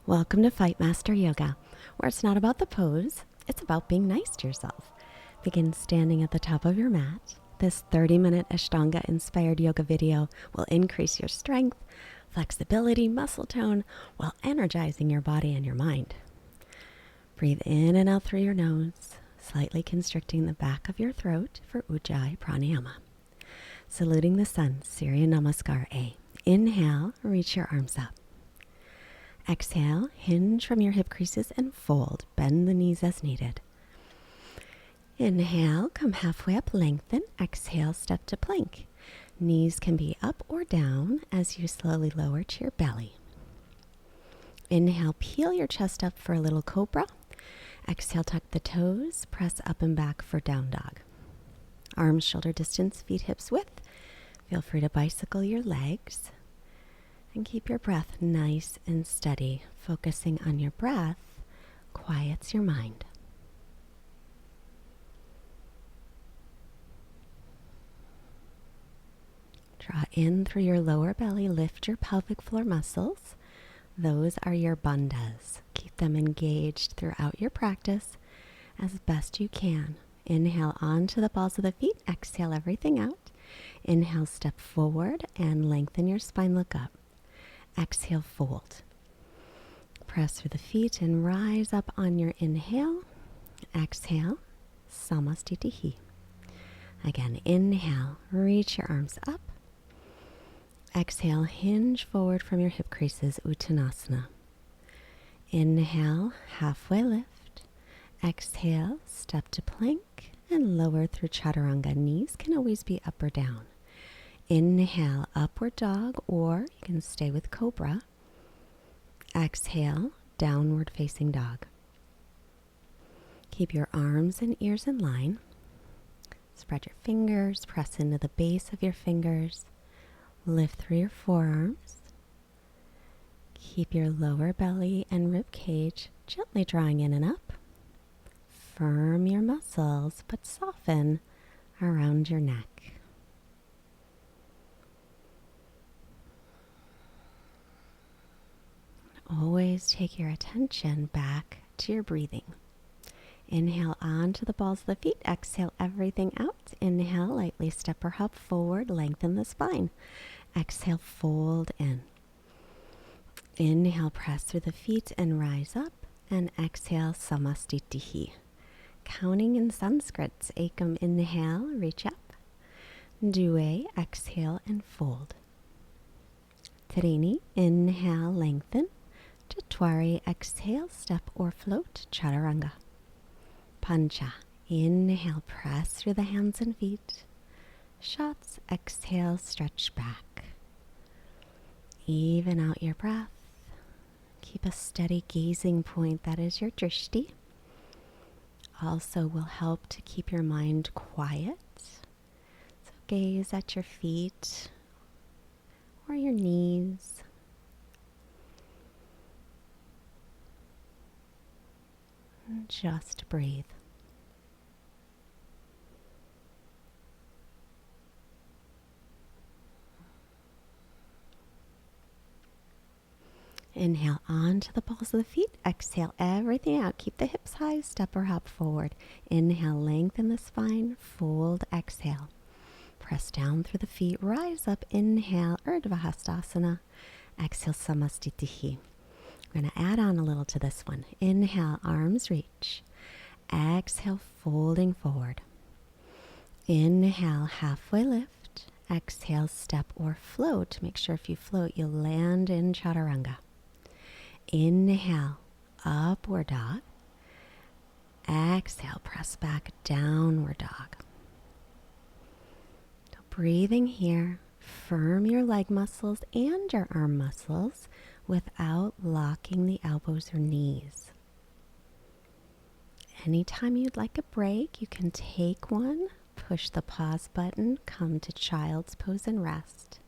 Welcome to Fightmaster Yoga, where it's not about the pose, it's about being nice to yourself. Begin standing at the top of your mat. This 30-minute Ashtanga inspired yoga video will increase your strength, flexibility, muscle tone, while energizing your body and your mind. Breathe in and out through your nose, slightly constricting the back of your throat for Rajai Pranayama. Saluting the sun, Surya Namaskar A. Inhale, reach your arms up. Exhale, hinge from your hip creases and fold. Bend the knees as needed. Inhale, come halfway up, lengthen. Exhale, step to plank. Knees can be up or down as you slowly lower to your belly. Inhale, peel your chest up for a little cobra. Exhale, tuck the toes, press up and back for down dog. Arms shoulder distance, feet hips width. Feel free to bicycle your legs. And keep your breath nice and steady. Focusing on your breath quiets your mind. Draw in through your lower belly. Lift your pelvic floor muscles. Those are your bandhas. Keep them engaged throughout your practice as best you can. Inhale onto the balls of the feet. Exhale everything out. Inhale, step forward and lengthen your spine, look up. Exhale, fold. Press through the feet and rise up on your inhale. Exhale, samastitihi. Again, inhale, reach your arms up. Exhale, hinge forward from your hip creases, Uttanasana. Inhale, halfway lift. Exhale, step to plank and lower through Chaturanga. Knees can always be up or down. Inhale, upward dog, or you can stay with cobra. Exhale, downward facing dog. Keep your arms and ears in line. Spread your fingers, press into the base of your fingers. Lift through your forearms. Keep your lower belly and rib cage gently drawing in and up. Firm your muscles, but soften around your neck. Always take your attention back to your breathing. Inhale onto the balls of the feet. Exhale everything out. Inhale, lightly step or hop forward. Lengthen the spine. Exhale, fold in. Inhale, press through the feet and rise up. And exhale, samastitihi. Counting in Sanskrit. Ekam, inhale, reach up. Due, exhale and fold. Trini, inhale, lengthen. Chatwari, exhale, step or float, Chaturanga. Pancha, inhale, press through the hands and feet. Shots, exhale, stretch back. Even out your breath. Keep a steady gazing point, that is your drishti. Also will help to keep your mind quiet. So gaze at your feet or your knees. Just breathe. Inhale onto the balls of the feet. Exhale everything out. Keep the hips high. Step or hop forward. Inhale, lengthen the spine. Fold, exhale. Press down through the feet. Rise up. Inhale, Urdhva Hastasana. Exhale, samastitihi. We're going to add on a little to this one. Inhale, arms reach. Exhale, folding forward. Inhale, halfway lift. Exhale, step or float. Make sure if you float, you'll land in Chaturanga. Inhale, upward dog. Exhale, press back, downward dog. So breathing here, firm your leg muscles and your arm muscles without locking the elbows or knees. Anytime you'd like a break, you can take one, push the pause button, come to child's pose and rest.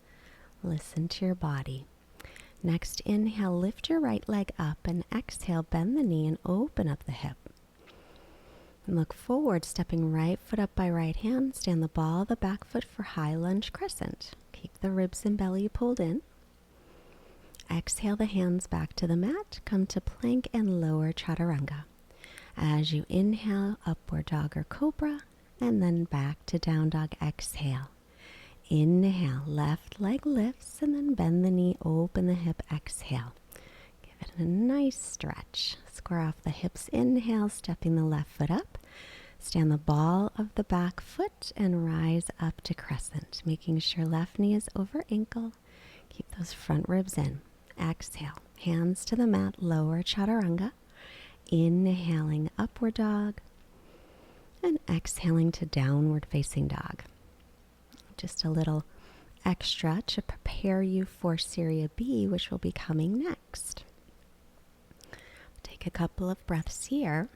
Listen to your body. Next, inhale, lift your right leg up, and exhale, bend the knee and open up the hip. And look forward, stepping right foot up by right hand. Stand the ball of the back foot for high lunge crescent. Keep the ribs and belly pulled in. exhale the hands back to the mat. Come to plank and lower chaturanga. As you inhale, upward dog or cobra, and then back to down dog. Exhale. Inhale, left leg lifts, and then bend the knee, open the hip. Exhale. Give it a nice stretch. Square off the hips. Inhale, stepping the left foot up. Stand the ball of the back foot and rise up to crescent, making sure left knee is over ankle. Keep those front ribs in. Exhale, hands to the mat, lower chaturanga. Inhaling, upward dog. And exhaling to downward facing dog. Just a little extra to prepare you for Seria B, which will be coming next. Take a couple of breaths here.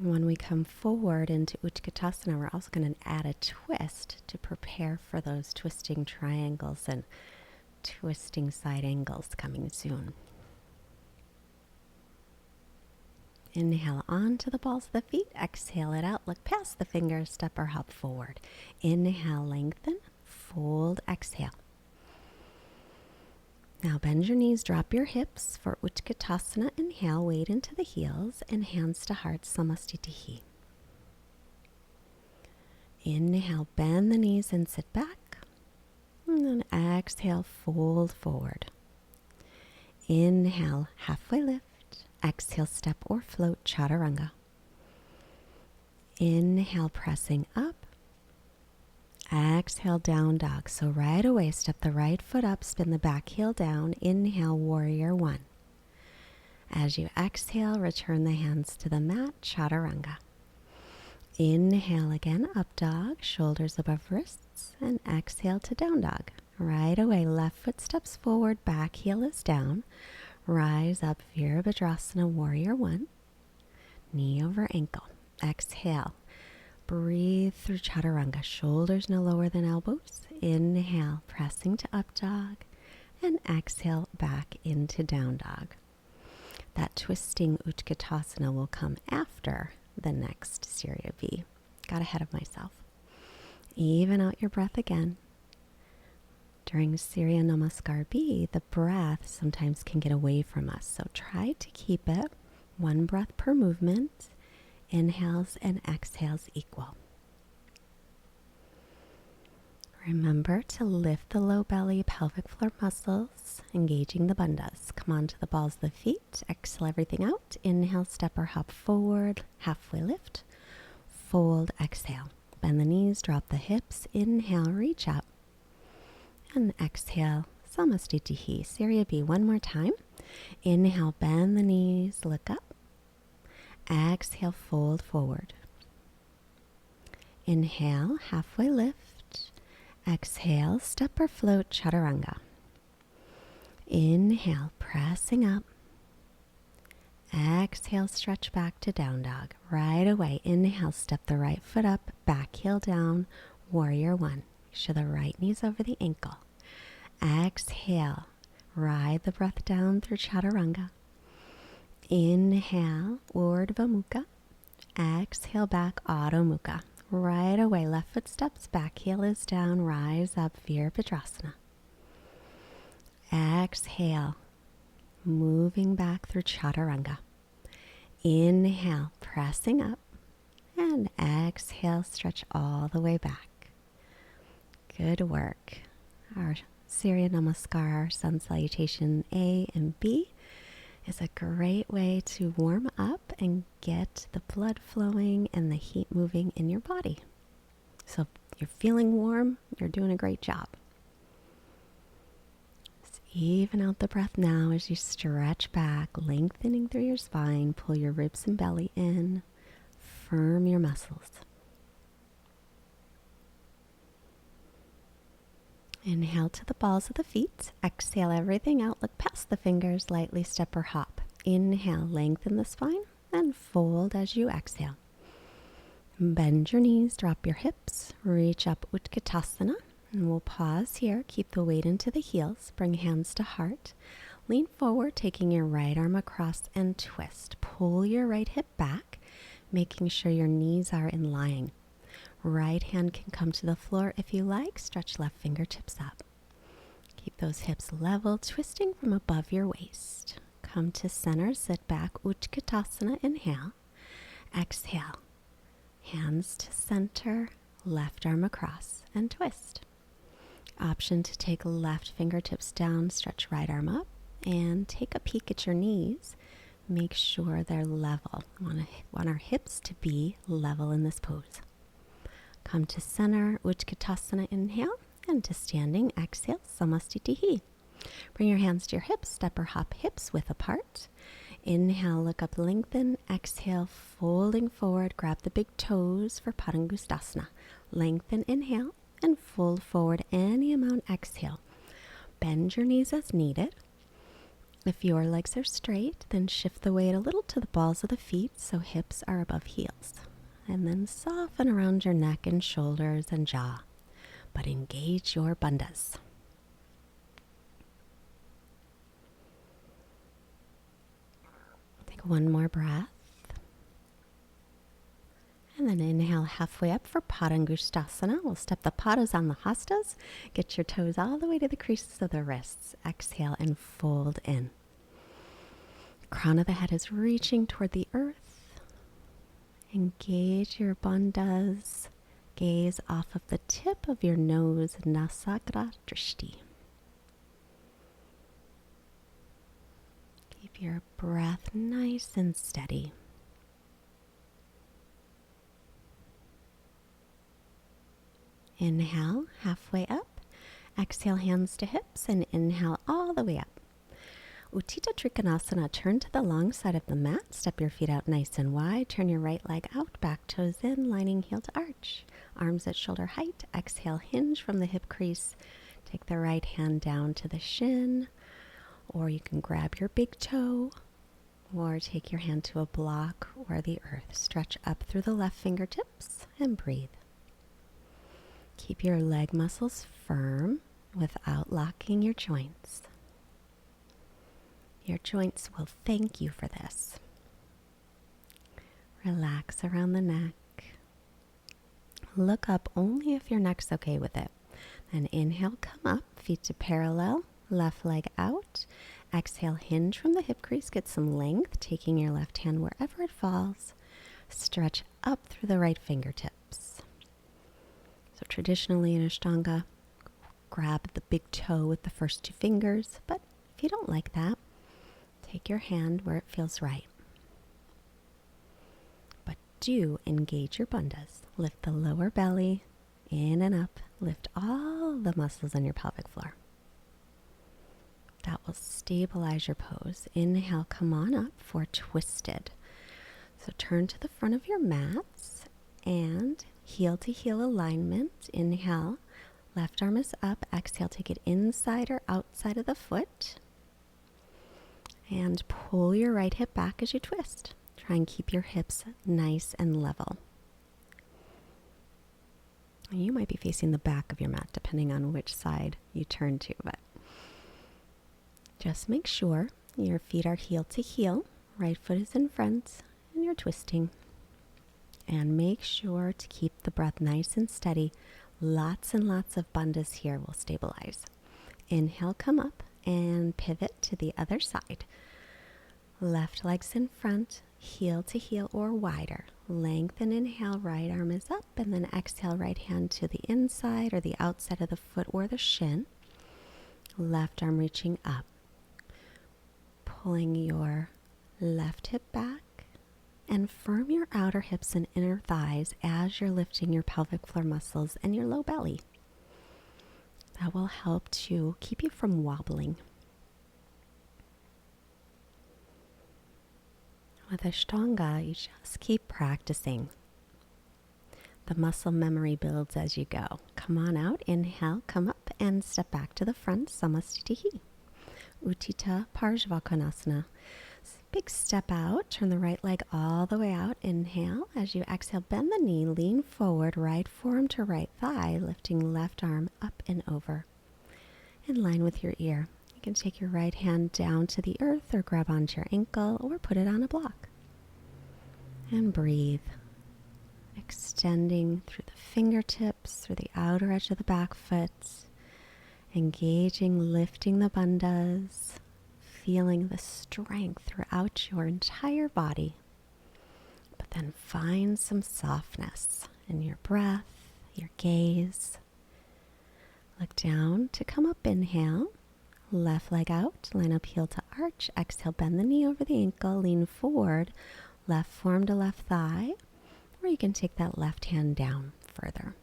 When we come forward into Utkatasana, we're also going to add a twist to prepare for those twisting triangles and twisting side angles coming soon. Inhale onto the balls of the feet. Exhale it out. Look past the fingers. Step or hop forward. Inhale, lengthen. Fold. Exhale. Now bend your knees. Drop your hips for Utkatasana. Inhale. Weight into the heels and hands to heart. Samastitihi. Inhale. Bend the knees and sit back. And then exhale. Fold forward. Inhale. Halfway lift. Exhale, step or float, chaturanga. Inhale, pressing up. Exhale, down dog. So right away, step the right foot up, spin the back heel down. Inhale, warrior one. As you exhale, return the hands to the mat, chaturanga. Inhale again, up dog, shoulders above wrists, and exhale to down dog. Right away, left foot steps forward, back heel is down. Rise up, Virabhadrasana, warrior one. Knee over ankle. Exhale. Breathe through chaturanga. Shoulders no lower than elbows. Inhale, pressing to up dog. And exhale, back into down dog. That twisting Utkatasana will come after the next Seria B. Got ahead of myself. Even out your breath again. During Surya Namaskar B, the breath sometimes can get away from us, so try to keep it one breath per movement, inhales and exhales equal. Remember to lift the low belly, pelvic floor muscles, engaging the bandhas. Come onto the balls of the feet, exhale everything out. Inhale, step or hop forward, halfway lift, fold, exhale. Bend the knees, drop the hips, inhale, reach up. And exhale, Samastitihi, Seria B. One more time. Inhale, bend the knees, look up. Exhale, fold forward. Inhale, halfway lift. Exhale, step or float, chaturanga. Inhale, pressing up. Exhale, stretch back to down dog. Right away, inhale, step the right foot up, back heel down, warrior one. Make sure the right knee's over the ankle. Exhale, ride the breath down through chaturanga. Inhale, Urdhva Mukha. Exhale, back, Adho Mukha. Right away, left foot steps, back heel is down, rise up, Virabhadrasana. Exhale, moving back through chaturanga. Inhale, pressing up, and exhale, stretch all the way back. Good work. Our Surya Namaskar, Sun Salutation A and B, is a great way to warm up and get the blood flowing and the heat moving in your body. So if you're feeling warm, you're doing a great job. Just even out the breath now as you stretch back, lengthening through your spine, pull your ribs and belly in, firm your muscles. Inhale to the balls of the feet. Exhale everything out. Look past the fingers. Lightly step or hop. Inhale, lengthen the spine and fold as you exhale. Bend your knees, drop your hips, reach up Utkatasana. And we'll pause here. Keep the weight into the heels. Bring hands to heart. Lean forward, taking your right arm across and twist. Pull your right hip back, making sure your knees are in line. Right hand can come to the floor if you like. Stretch left fingertips up. Keep those hips level, twisting from above your waist. Come to center, sit back, Utkatasana, inhale. Exhale. Hands to center, left arm across, and twist. Option to take left fingertips down, stretch right arm up, and take a peek at your knees. Make sure they're level. Want our hips to be level in this pose. Come to center, Utkatasana, inhale, and to standing, exhale, Samastitihi. Bring your hands to your hips, step or hop hips width apart. Inhale, look up, lengthen. Exhale, folding forward, grab the big toes for Padangustasana. Lengthen, inhale, and fold forward any amount, exhale. Bend your knees as needed. If your legs are straight, then shift the weight a little to the balls of the feet so hips are above heels. And then soften around your neck and shoulders and jaw. But engage your bandhas. Take one more breath. And then inhale halfway up for Padangustasana. We'll step the padas on the hastas. Get your toes all the way to the creases of the wrists. Exhale and fold in. Crown of the head is reaching toward the earth. Engage your bandhas. Gaze off of the tip of your nose, Nasagra Drishti. Keep your breath nice and steady. Inhale, halfway up. Exhale, hands to hips, and inhale all the way up. Uttita Trikanasana, turn to the long side of the mat. Step your feet out nice and wide. Turn your right leg out, back toes in, lining heel to arch. Arms at shoulder height. Exhale, hinge from the hip crease. Take the right hand down to the shin, or you can grab your big toe, or take your hand to a block or the earth. Stretch up through the left fingertips and breathe. Keep your leg muscles firm without locking your joints. Your joints will thank you for this. Relax around the neck. Look up only if your neck's okay with it. Then inhale, come up, feet to parallel, left leg out. Exhale, hinge from the hip crease, get some length, taking your left hand wherever it falls. Stretch up through the right fingertips. So traditionally in Ashtanga, grab the big toe with the first two fingers, but if you don't like that, take your hand where it feels right. But do engage your bandhas. Lift the lower belly, in and up. Lift all the muscles on your pelvic floor. That will stabilize your pose. Inhale, come on up for twisted. So turn to the front of your mats and heel to heel alignment. Inhale, left arm is up. Exhale, take it inside or outside of the foot. And pull your right hip back as you twist. Try and keep your hips nice and level. You might be facing the back of your mat depending on which side you turn to, but just make sure your feet are heel to heel. Right foot is in front and you're twisting. And make sure to keep the breath nice and steady. Lots and lots of bandhas here will stabilize. Inhale, come up and pivot to the other side. Left leg's in front, heel to heel or wider. Lengthen, inhale, right arm is up, and then exhale, right hand to the inside or the outside of the foot or the shin. Left arm reaching up. Pulling your left hip back and firm your outer hips and inner thighs as you're lifting your pelvic floor muscles and your low belly. That will help to keep you from wobbling. With Ashtanga, you just keep practicing. The muscle memory builds as you go. Come on out, inhale, come up and step back to the front, Samastitihi. Uttita Parshvakonasana. Big step out, turn the right leg all the way out. Inhale, as you exhale, bend the knee, lean forward, right forearm to right thigh, lifting left arm up and over. In line with your ear. You can take your right hand down to the earth or grab onto your ankle or put it on a block. And breathe. Extending through the fingertips, through the outer edge of the back foot. Engaging, lifting the bandhas, feeling the strength throughout your entire body. But then find some softness in your breath, your gaze. Look down to come up, inhale. Left leg out, line up heel to arch. Exhale, bend the knee over the ankle, lean forward. Left forearm to left thigh. Or you can take that left hand down further.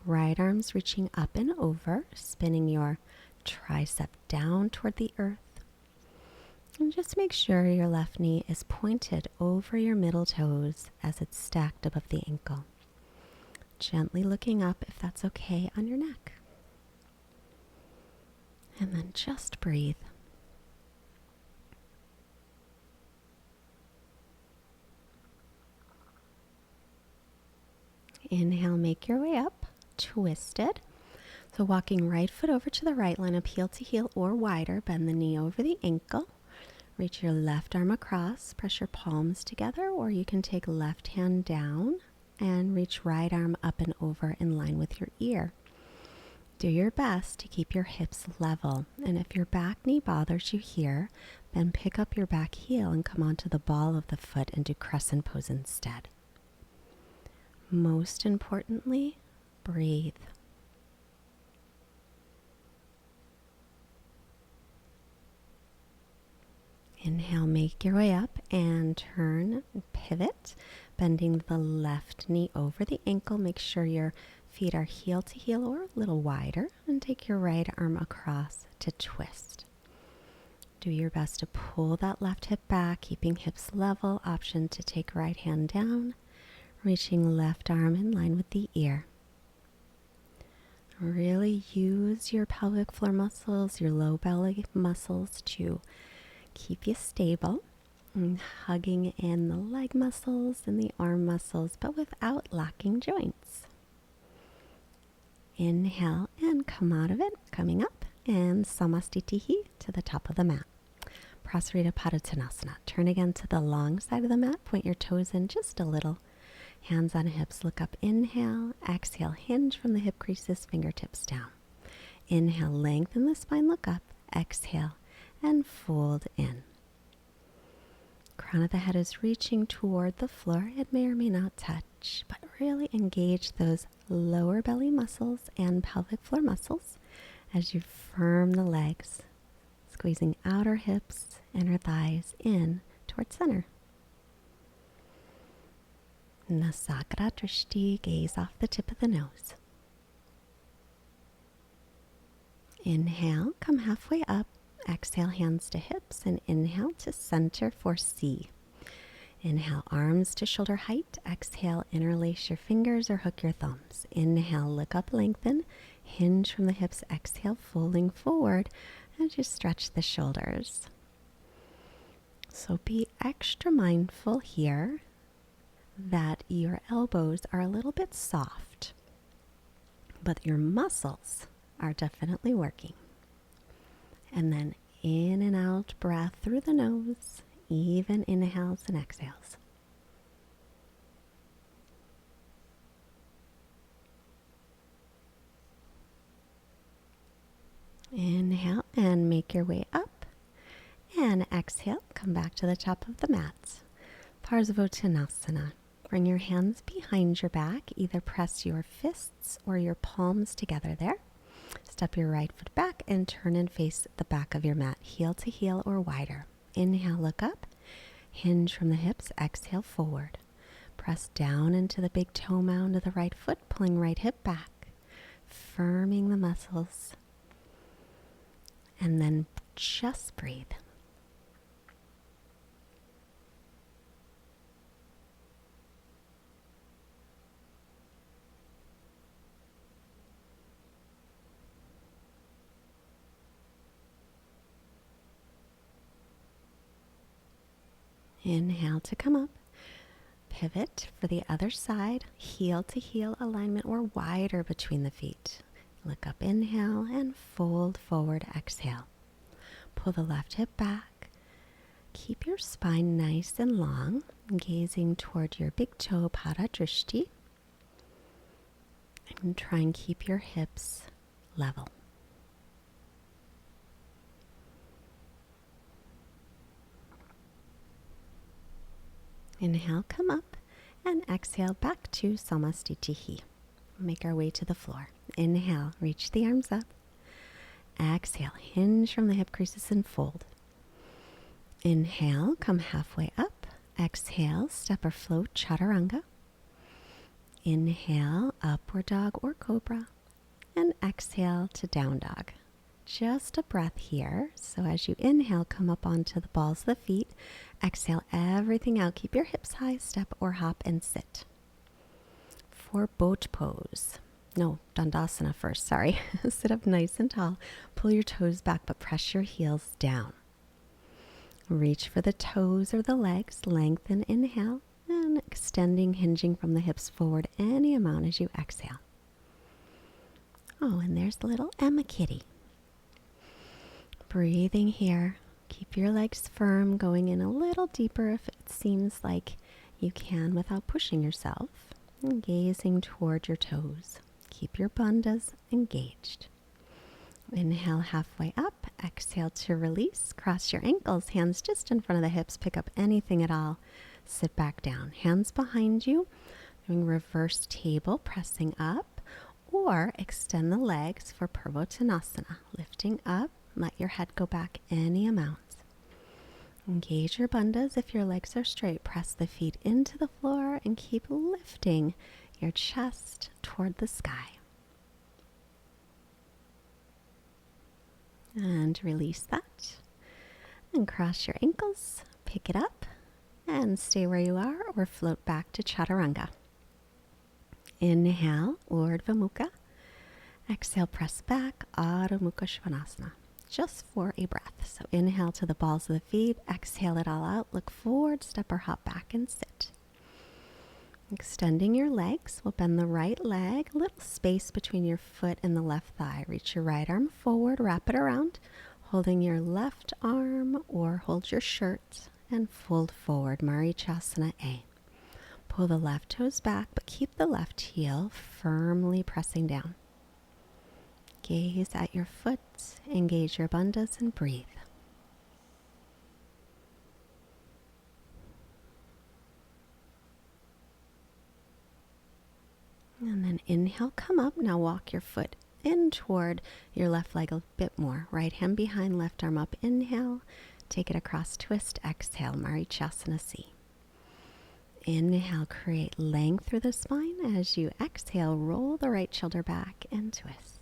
Right arm's reaching up and over, spinning your tricep down toward the earth. And just make sure your left knee is pointed over your middle toes as it's stacked above the ankle. Gently looking up if that's okay on your neck. And then just breathe. Inhale, make your way up, twisted. So walking right foot over to the right, line up heel to heel or wider. Bend the knee over the ankle. Reach your left arm across, press your palms together, or you can take left hand down and reach right arm up and over in line with your ear. Do your best to keep your hips level, and if your back knee bothers you here, then pick up your back heel and come onto the ball of the foot and do crescent pose instead. Most importantly, breathe. Inhale, make your way up and turn, pivot, bending the left knee over the ankle. Make sure your feet are heel to heel or a little wider, and take your right arm across to twist. Do your best to pull that left hip back, keeping hips level. Option to take right hand down, reaching left arm in line with the ear. Really use your pelvic floor muscles, your low belly muscles to keep you stable, and hugging in the leg muscles and the arm muscles, but without locking joints. Inhale and come out of it, coming up, and Samastitihi to the top of the mat. Prasarita Padottanasana. Turn again to the long side of the mat, point your toes in just a little. Hands on hips, look up, inhale, exhale, hinge from the hip creases, fingertips down. Inhale, lengthen the spine, look up, exhale, and fold in. Crown of the head is reaching toward the floor. It may or may not touch, but really engage those lower belly muscles and pelvic floor muscles as you firm the legs, squeezing outer hips, inner thighs in towards center. Nasakara Drishti, gaze off the tip of the nose. Inhale, come halfway up. Exhale, hands to hips, and inhale to center for C. Inhale, arms to shoulder height. Exhale, interlace your fingers or hook your thumbs. Inhale, look up, lengthen, hinge from the hips. Exhale, folding forward as you stretch the shoulders. So be extra mindful here that your elbows are a little bit soft, but your muscles are definitely working. And then in and out breath through the nose, even inhales and exhales. Inhale and make your way up. And exhale, come back to the top of the mat. Parsvottanasana. Bring your hands behind your back. Either press your fists or your palms together there. Step your right foot back and turn and face the back of your mat, heel to heel or wider. Inhale, look up. Hinge from the hips. Exhale, forward. Press down into the big toe mound of the right foot, pulling right hip back, firming the muscles. And then just breathe. Inhale to come up. Pivot for the other side, heel to heel alignment or wider between the feet. Look up, inhale, and fold forward, exhale. Pull the left hip back. Keep your spine nice and long, gazing toward your big toe, Pada Drishti. And try and keep your hips level. Inhale, come up, and exhale back to Samastitihi. Make our way to the floor. Inhale, reach the arms up. Exhale, hinge from the hip creases and fold. Inhale, come halfway up. Exhale, step or float, Chaturanga. Inhale, upward dog or cobra. And exhale to down dog. Just a breath here. So as you inhale, come up onto the balls of the feet. Exhale everything out. Keep your hips high, step or hop and sit. For boat pose. No, Dandasana first, sorry. Sit up nice and tall. Pull your toes back, but press your heels down. Reach for the toes or the legs. Lengthen, inhale. And extending, hinging from the hips forward any amount as you exhale. Oh, and there's the little Emma kitty. Breathing here. Keep your legs firm, going in a little deeper if it seems like you can without pushing yourself. And gazing toward your toes. Keep your bandhas engaged. Inhale halfway up. Exhale to release. Cross your ankles, hands just in front of the hips. Pick up anything at all. Sit back down. Hands behind you. Doing reverse table, pressing up. Or extend the legs for Purvottanasana. Lifting up. Let your head go back any amount. Engage your bandhas. If your legs are straight, press the feet into the floor and keep lifting your chest toward the sky. And release that. And cross your ankles. Pick it up and stay where you are or float back to Chaturanga. Inhale, Urdhva Mukha. Exhale, press back, Adho Mukha Svanasana. Just for a breath. So inhale to the balls of the feet, exhale it all out, look forward, step or hop back and sit. Extending your legs, we'll bend the right leg, a little space between your foot and the left thigh. Reach your right arm forward, wrap it around, holding your left arm or hold your shirt and fold forward, Marichasana A. Pull the left toes back, but keep the left heel firmly pressing down. Gaze at your foot, engage your bandhas, and breathe. And then inhale, come up. Now walk your foot in toward your left leg a bit more. Right hand behind, left arm up. Inhale, take it across, twist, exhale, Marichasana C. Inhale, create length through the spine. As you exhale, roll the right shoulder back and twist.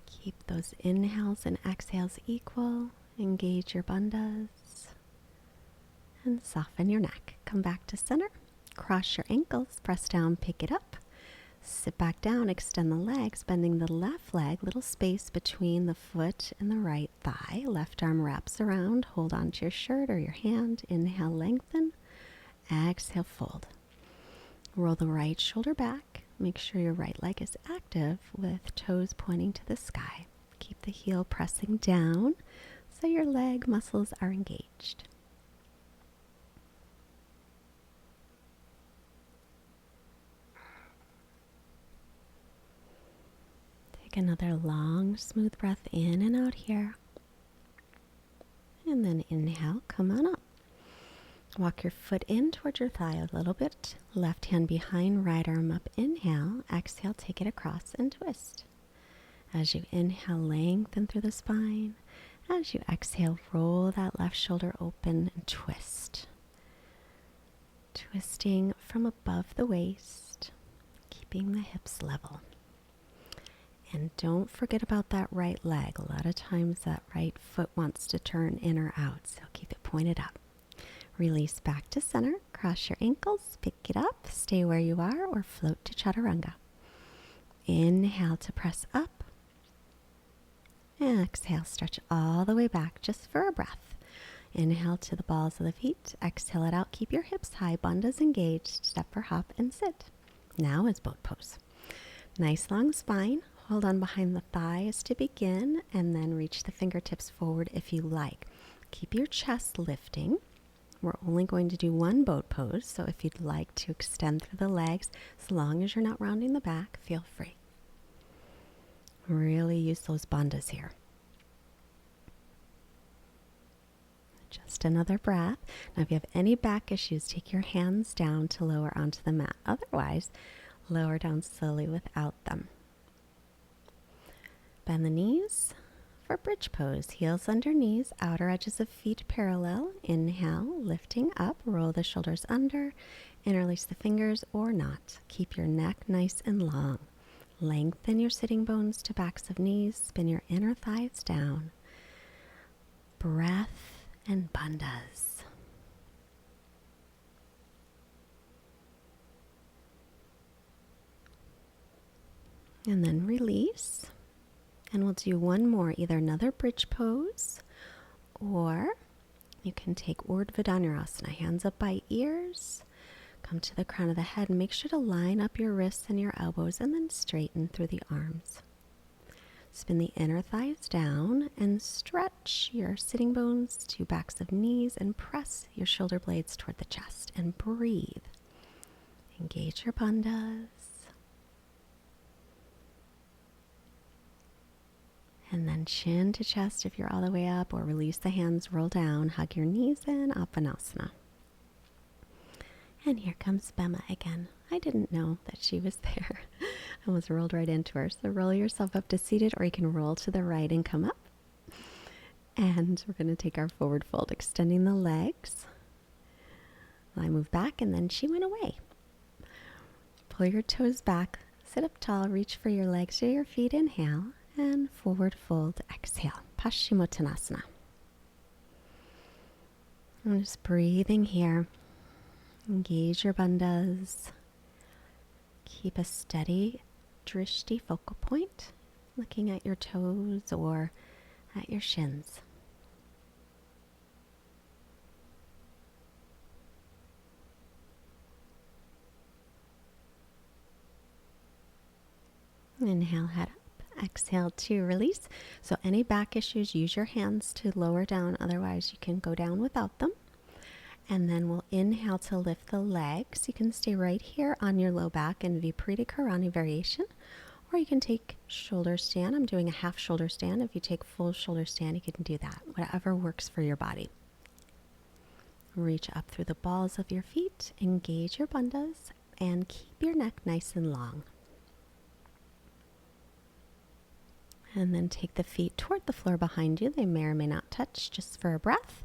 Keep those inhales and exhales equal. Engage your bandhas. And soften your neck. Come back to center. Cross your ankles. Press down, pick it up. Sit back down, extend the legs, bending the left leg, little space between the foot and the right thigh. Left arm wraps around. Hold on to your shirt or your hand. Inhale, lengthen. Exhale, fold. Roll the right shoulder back. Make sure your right leg is active with toes pointing to the sky. Keep the heel pressing down so your leg muscles are engaged. Take another long, smooth breath in and out here. And then inhale, come on up. Walk your foot in towards your thigh a little bit. Left hand behind, right arm up. Inhale, exhale, take it across and twist. As you inhale, lengthen through the spine. As you exhale, roll that left shoulder open and twist. Twisting from above the waist, keeping the hips level. And don't forget about that right leg. A lot of times that right foot wants to turn in or out, so keep it pointed up. Release back to center, cross your ankles, pick it up, stay where you are, or float to Chaturanga. Inhale to press up. And exhale, stretch all the way back just for a breath. Inhale to the balls of the feet, exhale it out, keep your hips high, bandhas engaged, step or hop and sit. Now is boat pose. Nice long spine, hold on behind the thighs to begin, and then reach the fingertips forward if you like. Keep your chest lifting. We're only going to do one boat pose, so if you'd like to extend through the legs, as long as you're not rounding the back, feel free. Really use those bandhas here. Just another breath. Now, if you have any back issues, take your hands down to lower onto the mat. Otherwise, lower down slowly without them. Bend the knees for bridge pose. Heels under knees, outer edges of feet parallel. Inhale, lifting up, roll the shoulders under, interlace the fingers or not. Keep your neck nice and long. Lengthen your sitting bones to backs of knees. Spin your inner thighs down. Breath and bandhas. And then release. And we'll do one more, either another bridge pose, or you can take Urdhva Dhanurasana. Hands up by ears. Come to the crown of the head and make sure to line up your wrists and your elbows and then straighten through the arms. Spin the inner thighs down and stretch your sitting bones to backs of knees and press your shoulder blades toward the chest and breathe. Engage your bandhas. And then chin to chest if you're all the way up, or release the hands, roll down, hug your knees in, Apanasana. And here comes Bema again. I didn't know that she was there. I almost rolled right into her. So roll yourself up to seated, or you can roll to the right and come up. And we're going to take our forward fold, extending the legs. I move back and then she went away. Pull your toes back, sit up tall, reach for your legs or your feet, inhale, and forward fold, exhale, Paschimottanasana. I'm just breathing here. Engage your bandhas. Keep a steady drishti focal point, looking at your toes or at your shins. Inhale, head up. Exhale to release. So any back issues, use your hands to lower down. Otherwise, you can go down without them. And then we'll inhale to lift the legs. You can stay right here on your low back in Viparita Karani variation, or you can take shoulder stand. I'm doing a half shoulder stand. If you take full shoulder stand, you can do that. Whatever works for your body. Reach up through the balls of your feet. Engage your bandhas and keep your neck nice and long. And then take the feet toward the floor behind you. They may or may not touch, just for a breath.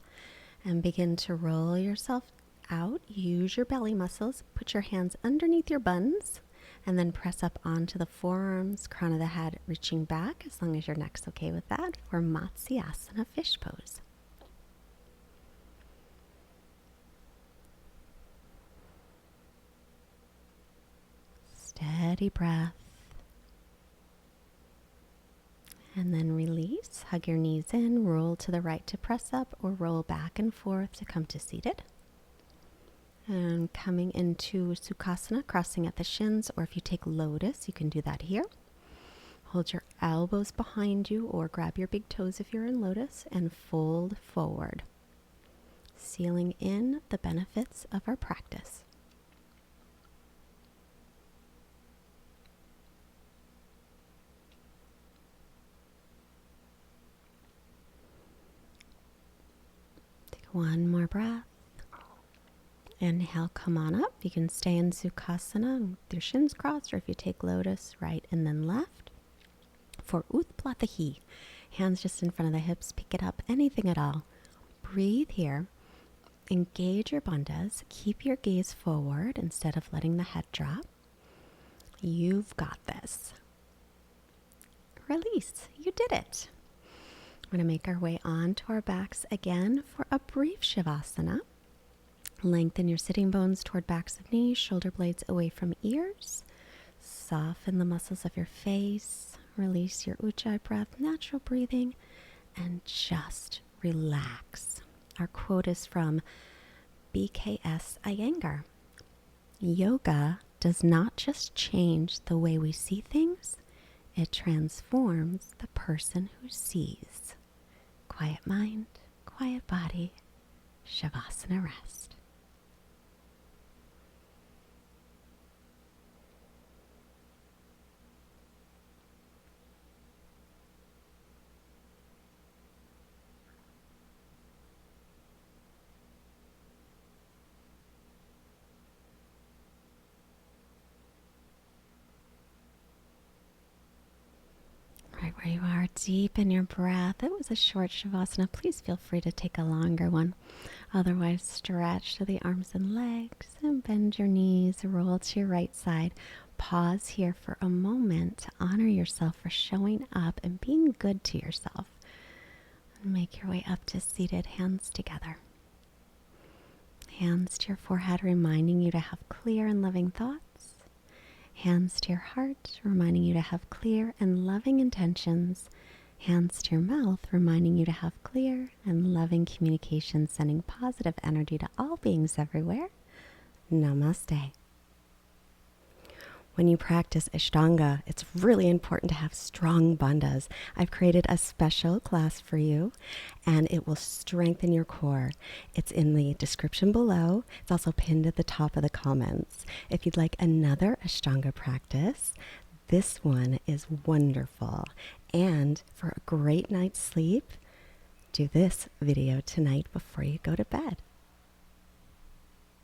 And begin to roll yourself out. Use your belly muscles. Put your hands underneath your buns. And then press up onto the forearms, crown of the head, reaching back, as long as your neck's okay with that, for Matsyasana fish pose. Steady breath. And then release. Hug your knees in. Roll to the right to press up, or roll back and forth to come to seated. And coming into Sukhasana, crossing at the shins, or if you take lotus, you can do that here. Hold your elbows behind you, or grab your big toes if you're in lotus, and fold forward. Sealing in the benefits of our practice. One more breath. Inhale, come on up. You can stay in Sukhasana with your shins crossed, or if you take lotus, right and then left. For Utplatahi, hands just in front of the hips, pick it up, anything at all. Breathe here. Engage your bandhas. Keep your gaze forward instead of letting the head drop. You've got this. Release. You did it. We're going to make our way onto our backs again for a brief Shavasana. Lengthen your sitting bones toward backs of knees, shoulder blades away from ears. Soften the muscles of your face. Release your Ujjayi breath, natural breathing, and just relax. Our quote is from BKS Iyengar. Yoga does not just change the way we see things, it transforms the person who sees. Quiet mind, quiet body, Shavasana rest. Where you are, deepen your breath. It was a short Shavasana. Please feel free to take a longer one. Otherwise, stretch to the arms and legs and bend your knees. Roll to your right side. Pause here for a moment to honor yourself for showing up and being good to yourself. And make your way up to seated, hands together. Hands to your forehead, reminding you to have clear and loving thoughts. Hands to your heart, reminding you to have clear and loving intentions. Hands to your mouth, reminding you to have clear and loving communication, sending positive energy to all beings everywhere. Namaste. When you practice Ashtanga, it's really important to have strong bandhas. I've created a special class for you, and it will strengthen your core. It's in the description below. It's also pinned at the top of the comments. If you'd like another Ashtanga practice, this one is wonderful. And for a great night's sleep, do this video tonight before you go to bed.